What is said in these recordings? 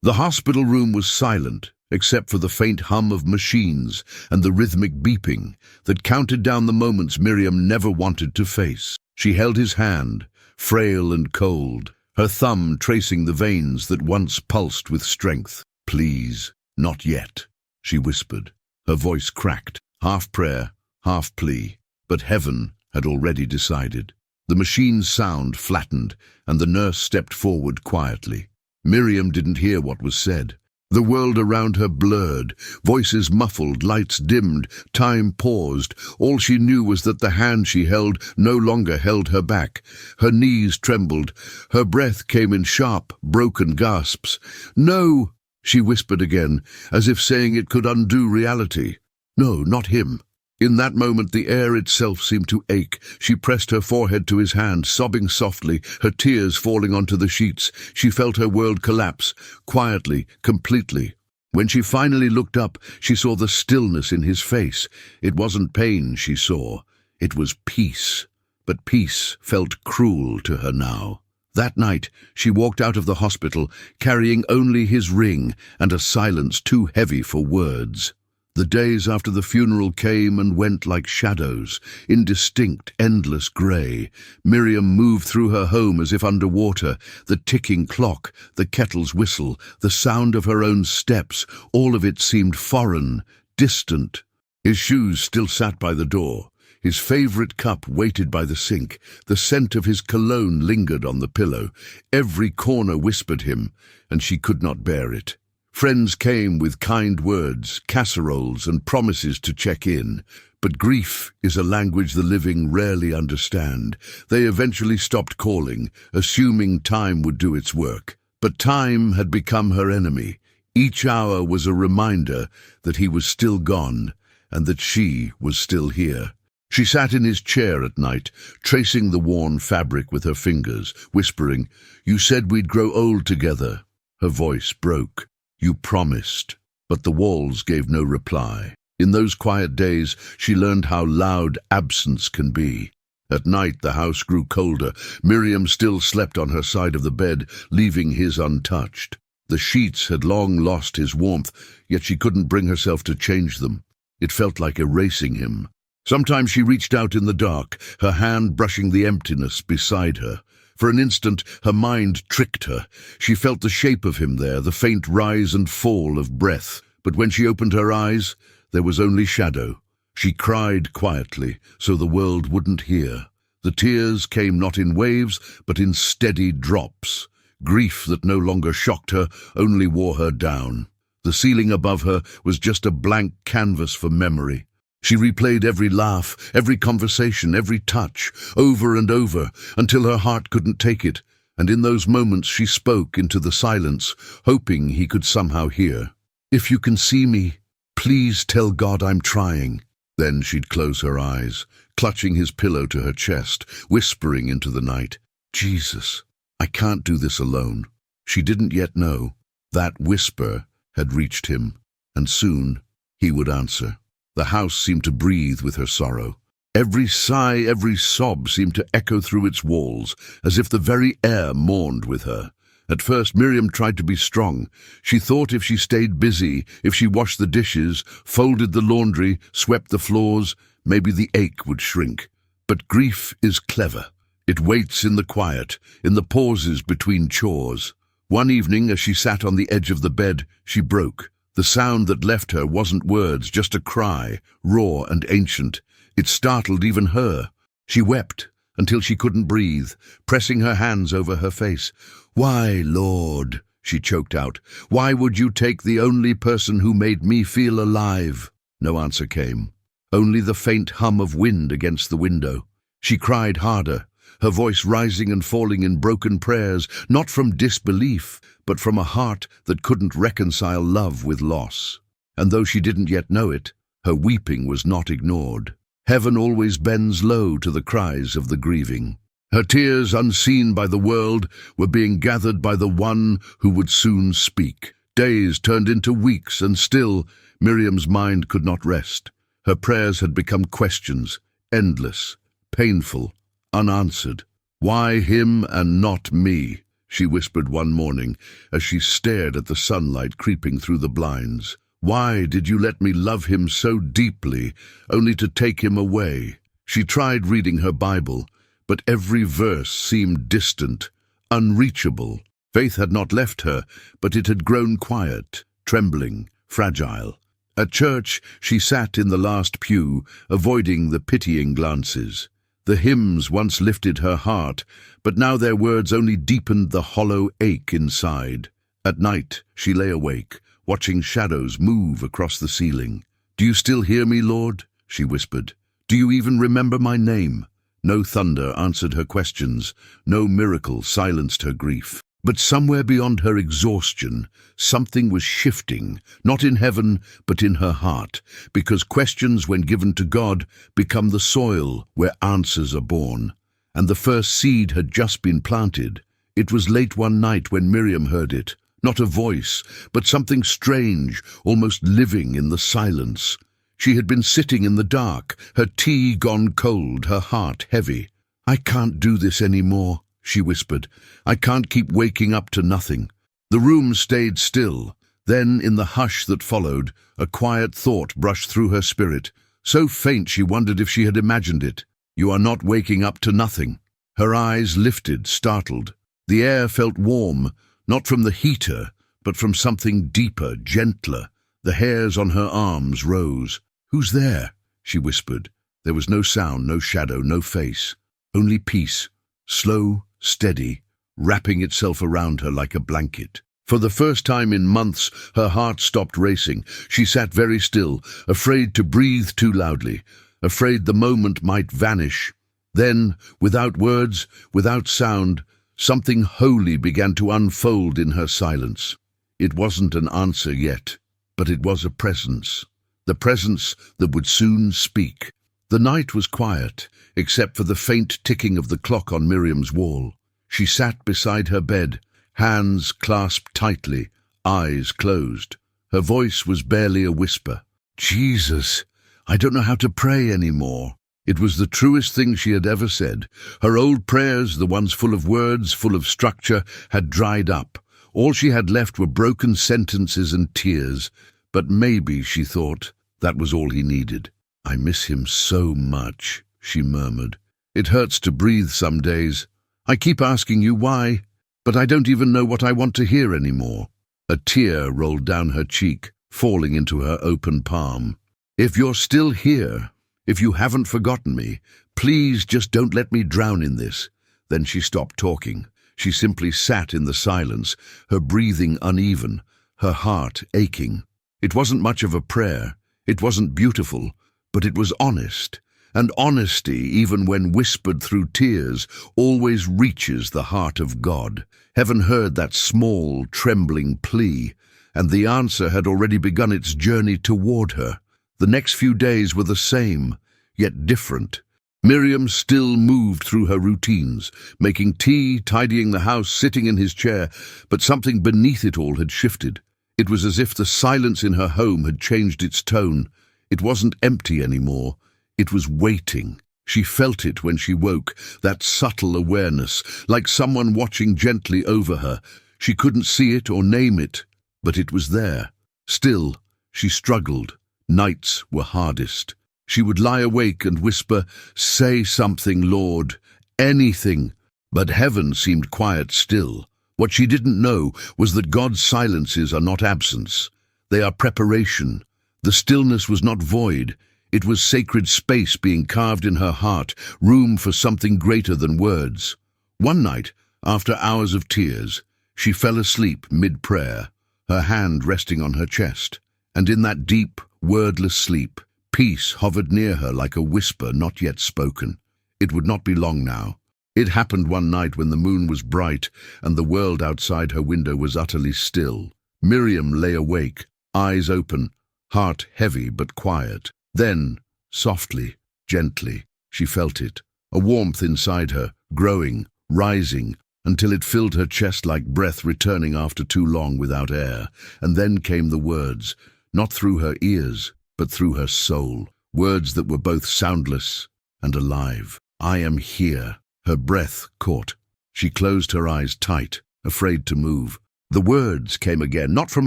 The hospital room was silent, except for the faint hum of machines and the rhythmic beeping that counted down the moments Miriam never wanted to face. She held his hand, frail and cold, her thumb tracing the veins that once pulsed with strength. "Please, not yet," she whispered. Her voice cracked, half prayer, half plea, but heaven had already decided. The machine's sound flattened, and the nurse stepped forward quietly. Miriam didn't hear what was said. The world around her blurred, voices muffled, lights dimmed, time paused. All she knew was that the hand she held no longer held her back. Her knees trembled. Her breath came in sharp, broken gasps. "No," she whispered again, as if saying it could undo reality. No, not him. In that moment the air itself seemed to ache. She pressed her forehead to his hand, sobbing softly, her tears falling onto the sheets. She felt her world collapse, quietly, completely. When she finally looked up, she saw the stillness in his face. It wasn't pain she saw, it was peace. But peace felt cruel to her now. That night, she walked out of the hospital, carrying only his ring and a silence too heavy for words. The days after the funeral came and went like shadows, indistinct, endless grey. Miriam moved through her home as if underwater. The ticking clock, the kettle's whistle, the sound of her own steps, all of it seemed foreign, distant. His shoes still sat by the door. His favourite cup waited by the sink. The scent of his cologne lingered on the pillow. Every corner whispered him, and she could not bear it. Friends came with kind words, casseroles, and promises to check in. But grief is a language the living rarely understand. They eventually stopped calling, assuming time would do its work. But time had become her enemy. Each hour was a reminder that he was still gone, and that she was still here. She sat in his chair at night, tracing the worn fabric with her fingers, whispering, "You said we'd grow old together." Her voice broke. "You promised." But the walls gave no reply. In those quiet days, she learned how loud absence can be. At night, the house grew colder. Miriam still slept on her side of the bed, leaving his untouched. The sheets had long lost his warmth, yet she couldn't bring herself to change them. It felt like erasing him. Sometimes she reached out in the dark, her hand brushing the emptiness beside her. For an instant, her mind tricked her. She felt the shape of him there, the faint rise and fall of breath. But when she opened her eyes, there was only shadow. She cried quietly, so the world wouldn't hear. The tears came not in waves, but in steady drops. Grief that no longer shocked her only wore her down. The ceiling above her was just a blank canvas for memory. She replayed every laugh, every conversation, every touch, over and over, until her heart couldn't take it, and in those moments she spoke into the silence, hoping he could somehow hear. "If you can see me, please tell God I'm trying." Then she'd close her eyes, clutching his pillow to her chest, whispering into the night, "Jesus, I can't do this alone." She didn't yet know that whisper had reached him, and soon he would answer. The house seemed to breathe with her sorrow. Every sigh, every sob seemed to echo through its walls, as if the very air mourned with her. At first, Miriam tried to be strong. She thought if she stayed busy, if she washed the dishes, folded the laundry, swept the floors, maybe the ache would shrink. But grief is clever. It waits in the quiet, in the pauses between chores. One evening, as she sat on the edge of the bed, she broke. The sound that left her wasn't words, just a cry, raw and ancient. It startled even her. She wept until she couldn't breathe, pressing her hands over her face. "Why, Lord?" she choked out. "Why would you take the only person who made me feel alive?" No answer came, only the faint hum of wind against the window. She cried harder, her voice rising and falling in broken prayers, not from disbelief, but from a heart that couldn't reconcile love with loss. And though she didn't yet know it, her weeping was not ignored. Heaven always bends low to the cries of the grieving. Her tears, unseen by the world, were being gathered by the one who would soon speak. Days turned into weeks, and still Miriam's mind could not rest. Her prayers had become questions, endless, painful, unanswered. Why him and not me? she whispered one morning as she stared at the sunlight creeping through the blinds. Why did you let me love him so deeply, only to take him away? She tried reading her Bible, but every verse seemed distant, unreachable. Faith had not left her, but it had grown quiet, trembling, fragile. At church, she sat in the last pew, avoiding the pitying glances. The hymns once lifted her heart, but now their words only deepened the hollow ache inside. At night, she lay awake, watching shadows move across the ceiling. "Do you still hear me, Lord?" she whispered. "Do you even remember my name?" No thunder answered her questions, no miracle silenced her grief. But somewhere beyond her exhaustion, something was shifting, not in heaven, but in her heart, because questions, when given to God, become the soil where answers are born. And the first seed had just been planted. It was late one night when Miriam heard it, not a voice, but something strange, almost living in the silence. She had been sitting in the dark, her tea gone cold, her heart heavy. "I can't do this anymore," she whispered. "I can't keep waking up to nothing." The room stayed still. Then, in the hush that followed, a quiet thought brushed through her spirit, so faint she wondered if she had imagined it. "You are not waking up to nothing." Her eyes lifted, startled. The air felt warm, not from the heater, but from something deeper, gentler. The hairs on her arms rose. "Who's there?" she whispered. There was no sound, no shadow, no face. Only peace, slow, steady, wrapping itself around her like a blanket. For the first time in months, her heart stopped racing. She sat very still, afraid to breathe too loudly, afraid the moment might vanish. Then, without words, without sound, something holy began to unfold in her silence. It wasn't an answer yet, but it was a presence. The presence that would soon speak. The night was quiet, except for the faint ticking of the clock on Miriam's wall. She sat beside her bed, hands clasped tightly, eyes closed. Her voice was barely a whisper. "Jesus, I don't know how to pray anymore." It was the truest thing she had ever said. Her old prayers, the ones full of words, full of structure, had dried up. All she had left were broken sentences and tears. But maybe, she thought, that was all he needed. "I miss him so much," she murmured. "It hurts to breathe some days. I keep asking you why, but I don't even know what I want to hear anymore." A tear rolled down her cheek, falling into her open palm. "If you're still here, if you haven't forgotten me, please just don't let me drown in this." Then she stopped talking. She simply sat in the silence, her breathing uneven, her heart aching. It wasn't much of a prayer. It wasn't beautiful, but it was honest. And honesty, even when whispered through tears, always reaches the heart of God. Heaven heard that small, trembling plea, and the answer had already begun its journey toward her. The next few days were the same, yet different. Miriam still moved through her routines, making tea, tidying the house, sitting in his chair, but something beneath it all had shifted. It was as if the silence in her home had changed its tone. It wasn't empty anymore. It was waiting. She felt it when she woke, that subtle awareness, like someone watching gently over her. She couldn't see it or name it, but it was there. Still, she struggled. Nights were hardest. She would lie awake and whisper, "Say something, Lord, anything." But heaven seemed quiet still. What she didn't know was that God's silences are not absence. They are preparation. The stillness was not void. It was sacred space being carved in her heart, room for something greater than words. One night, after hours of tears, she fell asleep mid-prayer, her hand resting on her chest. And in that deep, wordless sleep, peace hovered near her like a whisper not yet spoken. It would not be long now. It happened one night when the moon was bright and the world outside her window was utterly still. Miriam lay awake, eyes open, heart heavy but quiet. Then, softly, gently, she felt it, a warmth inside her, growing, rising, until it filled her chest like breath returning after too long without air. And then came the words, not through her ears, but through her soul, words that were both soundless and alive. "I am here." Her breath caught. She closed her eyes tight, afraid to move. The words came again, not from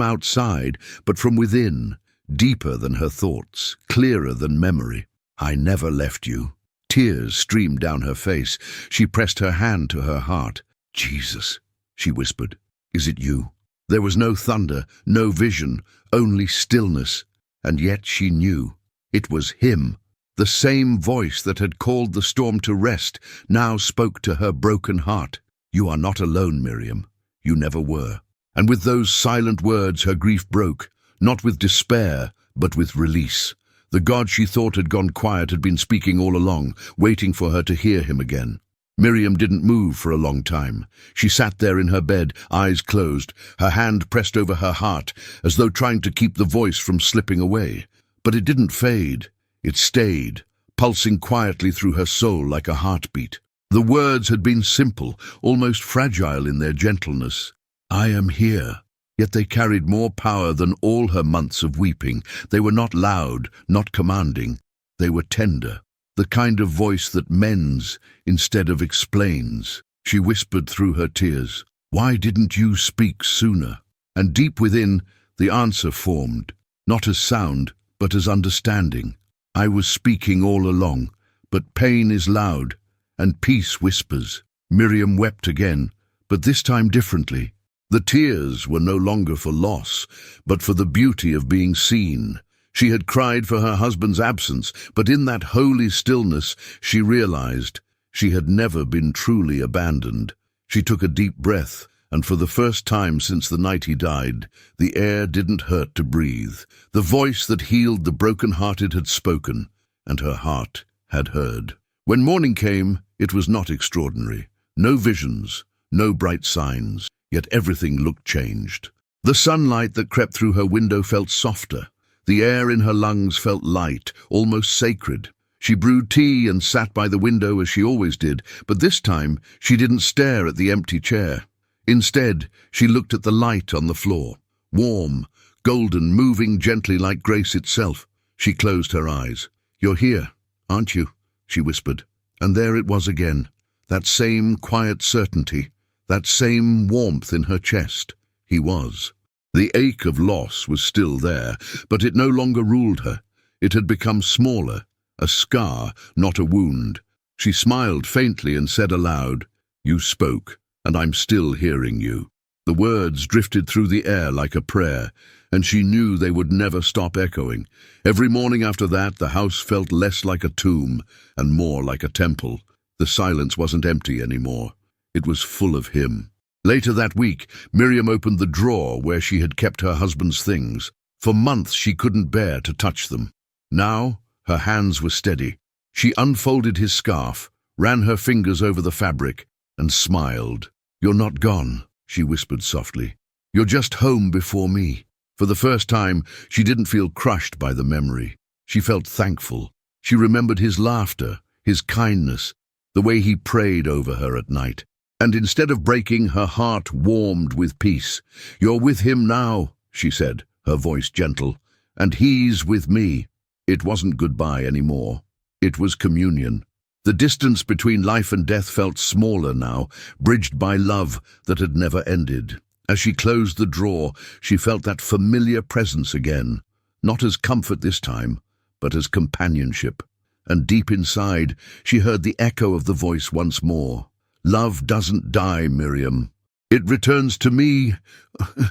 outside, but from within, deeper than her thoughts, clearer than memory. I never left you. Tears streamed down her face. She pressed her hand to her heart. Jesus, she whispered, is it you? There was no thunder, no vision, only stillness. And yet she knew. It was him. The same voice that had called the storm to rest now spoke to her broken heart. You are not alone, Miriam. You never were. And with those silent words her grief broke, not with despair, but with release. The God she thought had gone quiet had been speaking all along, waiting for her to hear him again. Miriam didn't move for a long time. She sat there in her bed, eyes closed, her hand pressed over her heart, as though trying to keep the voice from slipping away. But it didn't fade. It stayed, pulsing quietly through her soul like a heartbeat. The words had been simple, almost fragile in their gentleness. I am here. Yet they carried more power than all her months of weeping. They were not loud, not commanding. They were tender, the kind of voice that mends instead of explains. She whispered through her tears, "Why didn't you speak sooner?" And deep within, the answer formed, not as sound, but as understanding. I was speaking all along, but pain is loud, and peace whispers. Miriam wept again, but this time differently. The tears were no longer for loss, but for the beauty of being seen. She had cried for her husband's absence, but in that holy stillness she realized she had never been truly abandoned. She took a deep breath, and for the first time since the night he died, the air didn't hurt to breathe. The voice that healed the broken-hearted had spoken, and her heart had heard. When morning came, it was not extraordinary. No visions, no bright signs. Yet everything looked changed. The sunlight that crept through her window felt softer. The air in her lungs felt light, almost sacred. She brewed tea and sat by the window as she always did, but this time she didn't stare at the empty chair. Instead, she looked at the light on the floor. Warm, golden, moving gently like grace itself. She closed her eyes. "You're here, aren't you?" she whispered. And there it was again, that same quiet certainty. That same warmth in her chest. He was. The ache of loss was still there, but it no longer ruled her. It had become smaller, a scar, not a wound. She smiled faintly and said aloud, "You spoke, and I'm still hearing you." The words drifted through the air like a prayer, and she knew they would never stop echoing. Every morning after that, the house felt less like a tomb and more like a temple. The silence wasn't empty anymore. It was full of him. Later that week, Miriam opened the drawer where she had kept her husband's things. For months she couldn't bear to touch them. Now, her hands were steady. She unfolded his scarf, ran her fingers over the fabric, and smiled. "You're not gone," she whispered softly. "You're just home before me." For the first time, she didn't feel crushed by the memory. She felt thankful. She remembered his laughter, his kindness, the way he prayed over her at night. And instead of breaking, her heart warmed with peace. "You're with him now," she said, her voice gentle, "and he's with me." It wasn't goodbye anymore. It was communion. The distance between life and death felt smaller now, bridged by love that had never ended. As she closed the drawer, she felt that familiar presence again, not as comfort this time, but as companionship. And deep inside, she heard the echo of the voice once more. "Love doesn't die, Miriam. It returns to me,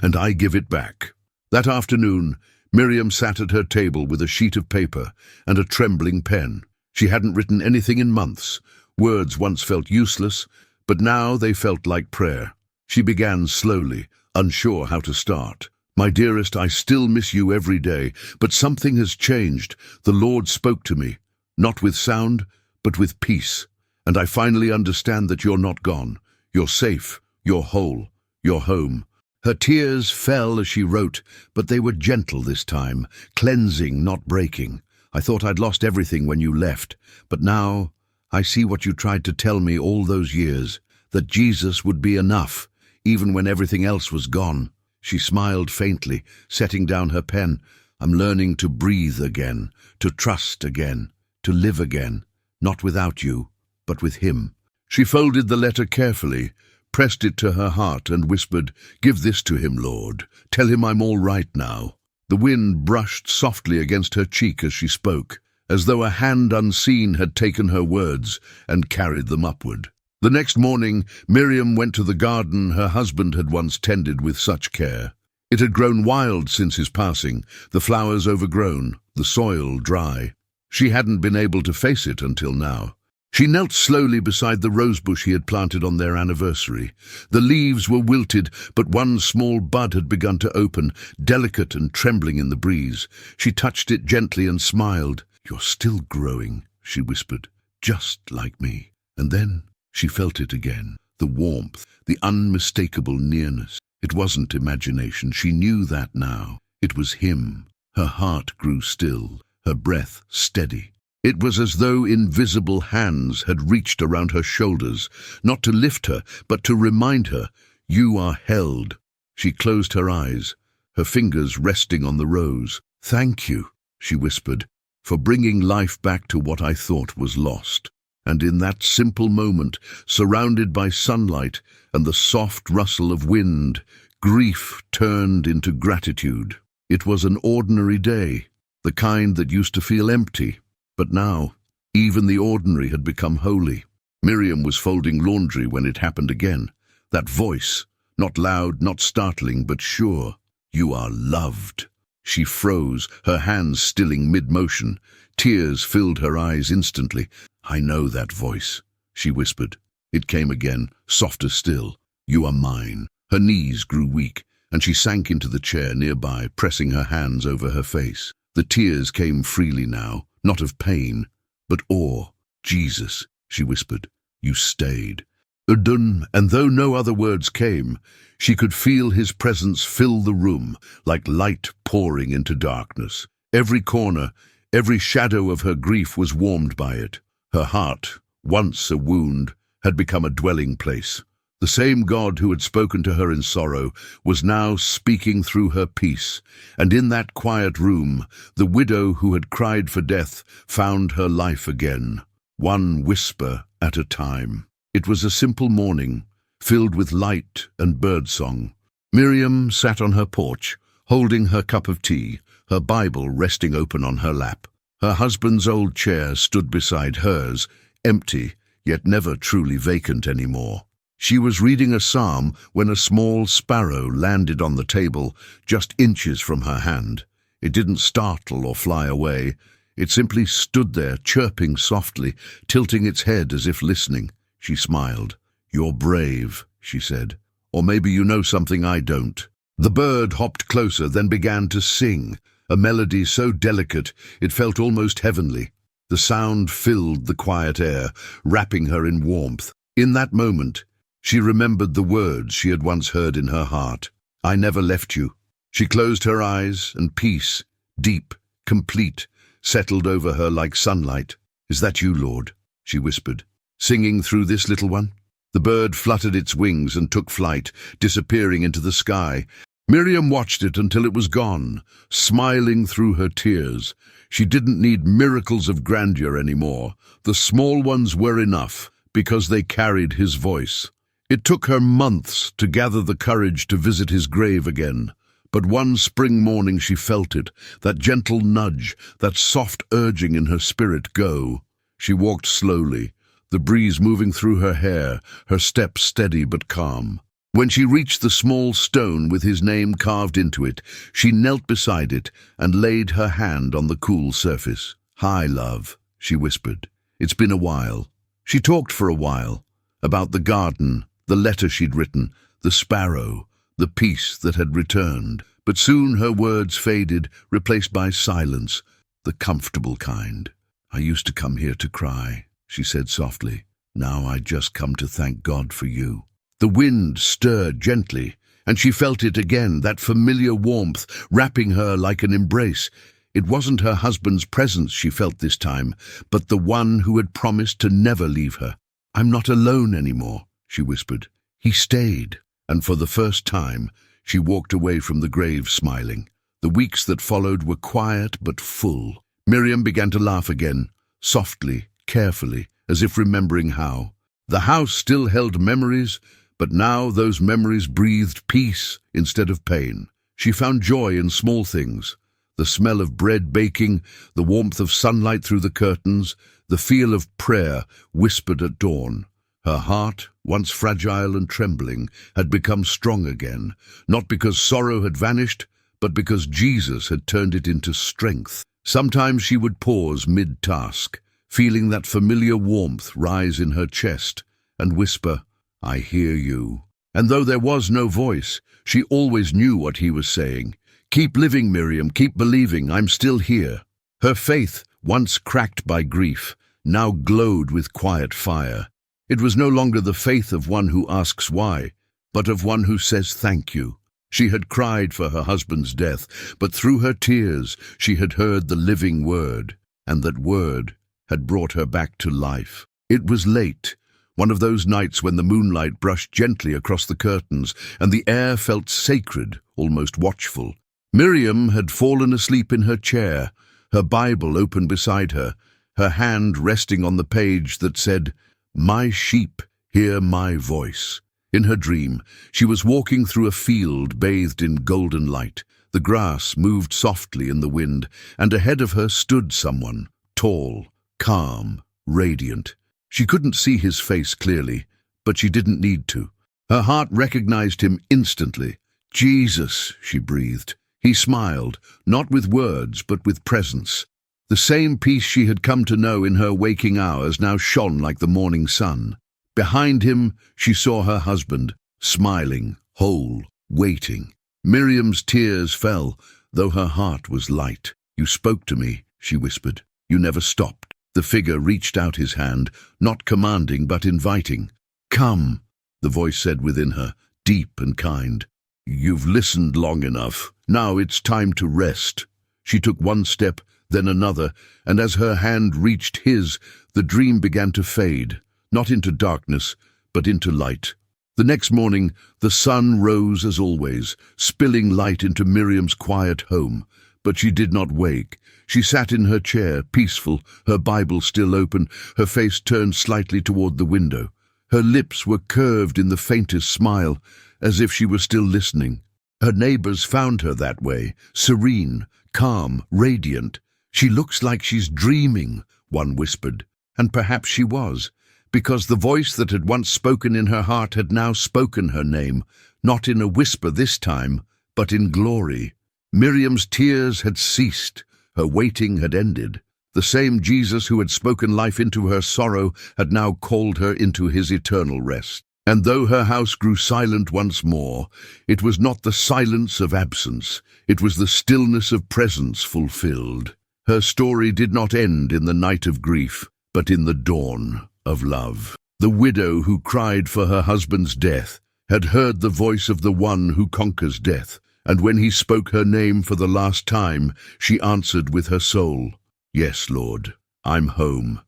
and I give it back." That afternoon, Miriam sat at her table with a sheet of paper and a trembling pen. She hadn't written anything in months. Words once felt useless, but now they felt like prayer. She began slowly, unsure how to start. "My dearest, I still miss you every day, but something has changed. The Lord spoke to me, not with sound, but with peace. And I finally understand that you're not gone. You're safe, you're whole, you're home." Her tears fell as she wrote, but they were gentle this time, cleansing, not breaking. "I thought I'd lost everything when you left, but now I see what you tried to tell me all those years, that Jesus would be enough, even when everything else was gone." She smiled faintly, setting down her pen. "I'm learning to breathe again, to trust again, to live again, not without you, but with him." She folded the letter carefully, pressed it to her heart and whispered, "Give this to him, Lord. Tell him I'm all right now." The wind brushed softly against her cheek as she spoke, as though a hand unseen had taken her words and carried them upward. The next morning, Miriam went to the garden her husband had once tended with such care. It had grown wild since his passing, the flowers overgrown, the soil dry. She hadn't been able to face it until now. She knelt slowly beside the rosebush he had planted on their anniversary. The leaves were wilted, but one small bud had begun to open, delicate and trembling in the breeze. She touched it gently and smiled. "You're still growing," she whispered, "just like me." And then she felt it again, the warmth, the unmistakable nearness. It wasn't imagination, she knew that now. It was him. Her heart grew still, her breath steady. It was as though invisible hands had reached around her shoulders, not to lift her, but to remind her, "You are held." She closed her eyes, her fingers resting on the rose. "Thank you," she whispered, "for bringing life back to what I thought was lost." And in that simple moment, surrounded by sunlight and the soft rustle of wind, grief turned into gratitude. It was an ordinary day, the kind that used to feel empty. But now, even the ordinary had become holy. Miriam was folding laundry when it happened again. That voice, not loud, not startling, but sure. "You are loved." She froze, her hands stilling mid-motion. Tears filled her eyes instantly. "I know that voice," she whispered. It came again, softer still. "You are mine." Her knees grew weak, and she sank into the chair nearby, pressing her hands over her face. The tears came freely now, not of pain, but awe. "Jesus," she whispered, "you stayed." And though no other words came, she could feel his presence fill the room, like light pouring into darkness. Every corner, every shadow of her grief was warmed by it. Her heart, once a wound, had become a dwelling place. The same God who had spoken to her in sorrow was now speaking through her peace, and in that quiet room, the widow who had cried for death found her life again, one whisper at a time. It was a simple morning, filled with light and birdsong. Miriam sat on her porch, holding her cup of tea, her Bible resting open on her lap. Her husband's old chair stood beside hers, empty, yet never truly vacant anymore. She was reading a psalm when a small sparrow landed on the table, just inches from her hand. It didn't startle or fly away. It simply stood there, chirping softly, tilting its head as if listening. She smiled. "You're brave," she said. "Or maybe you know something I don't." The bird hopped closer, then began to sing, a melody so delicate it felt almost heavenly. The sound filled the quiet air, wrapping her in warmth. In that moment, she remembered the words she had once heard in her heart. "I never left you." She closed her eyes, and peace, deep, complete, settled over her like sunlight. "Is that you, Lord?" she whispered. "Singing through this little one?" The bird fluttered its wings and took flight, disappearing into the sky. Miriam watched it until it was gone, smiling through her tears. She didn't need miracles of grandeur anymore. The small ones were enough, because they carried his voice. It took her months to gather the courage to visit his grave again, but one spring morning she felt it, that gentle nudge, that soft urging in her spirit, "Go." She walked slowly, the breeze moving through her hair, her step steady but calm. When she reached the small stone with his name carved into it, she knelt beside it and laid her hand on the cool surface. "Hi, love," she whispered. "It's been a while." She talked for a while, about the garden, the letter she'd written, the sparrow, the peace that had returned. But soon her words faded, replaced by silence, the comfortable kind. "I used to come here to cry," she said softly. "Now I just come to thank God for you." The wind stirred gently, and she felt it again, that familiar warmth wrapping her like an embrace. It wasn't her husband's presence she felt this time, but the one who had promised to never leave her. "I'm not alone anymore," she whispered. He stayed, and for the first time, she walked away from the grave smiling. The weeks that followed were quiet but full. Miriam began to laugh again, softly, carefully, as if remembering how. The house still held memories, But now those memories breathed peace instead of pain. She found joy in small things: the smell of bread baking, the warmth of sunlight through the curtains, the feel of prayer whispered at dawn. Her heart, once fragile and trembling, had become strong again, not because sorrow had vanished, but because Jesus had turned it into strength. Sometimes she would pause mid-task, feeling that familiar warmth rise in her chest, and whisper, "I hear you." And though there was no voice, she always knew what he was saying. "Keep living, Miriam, keep believing, I'm still here." Her faith, once cracked by grief, now glowed with quiet fire. It was no longer the faith of one who asks why, but of one who says thank you. She had cried for her husband's death, but through her tears she had heard the living word, and that word had brought her back to life. It was late, one of those nights when the moonlight brushed gently across the curtains, and the air felt sacred, almost watchful. Miriam had fallen asleep in her chair, her Bible open beside her, her hand resting on the page that said, "My sheep hear my voice." In her dream, she was walking through a field bathed in golden light. The grass moved softly in the wind, and ahead of her stood someone, tall, calm, radiant. She couldn't see his face clearly, but she didn't need to. Her heart recognized him instantly. "Jesus," she breathed. He smiled, not with words, but with presence. The same peace she had come to know in her waking hours now shone like the morning sun. Behind him, she saw her husband, smiling, whole, waiting. Miriam's tears fell, though her heart was light. "You spoke to me," she whispered. "You never stopped." The figure reached out his hand, not commanding but inviting. "Come," the voice said within her, deep and kind. "You've listened long enough. Now it's time to rest." She took one step, then another, and as her hand reached his, the dream began to fade, not into darkness, but into light. The next morning, the sun rose as always, spilling light into Miriam's quiet home. But she did not wake. She sat in her chair, peaceful, her Bible still open, her face turned slightly toward the window. Her lips were curved in the faintest smile, as if she were still listening. Her neighbors found her that way, serene, calm, radiant. "She looks like she's dreaming," one whispered. And perhaps she was, because the voice that had once spoken in her heart had now spoken her name, not in a whisper this time, but in glory. Miriam's tears had ceased, her waiting had ended. The same Jesus who had spoken life into her sorrow had now called her into his eternal rest. And though her house grew silent once more, it was not the silence of absence, it was the stillness of presence fulfilled. Her story did not end in the night of grief, but in the dawn of love. The widow who cried for her husband's death had heard the voice of the one who conquers death, and when he spoke her name for the last time, she answered with her soul, "Yes, Lord, I'm home."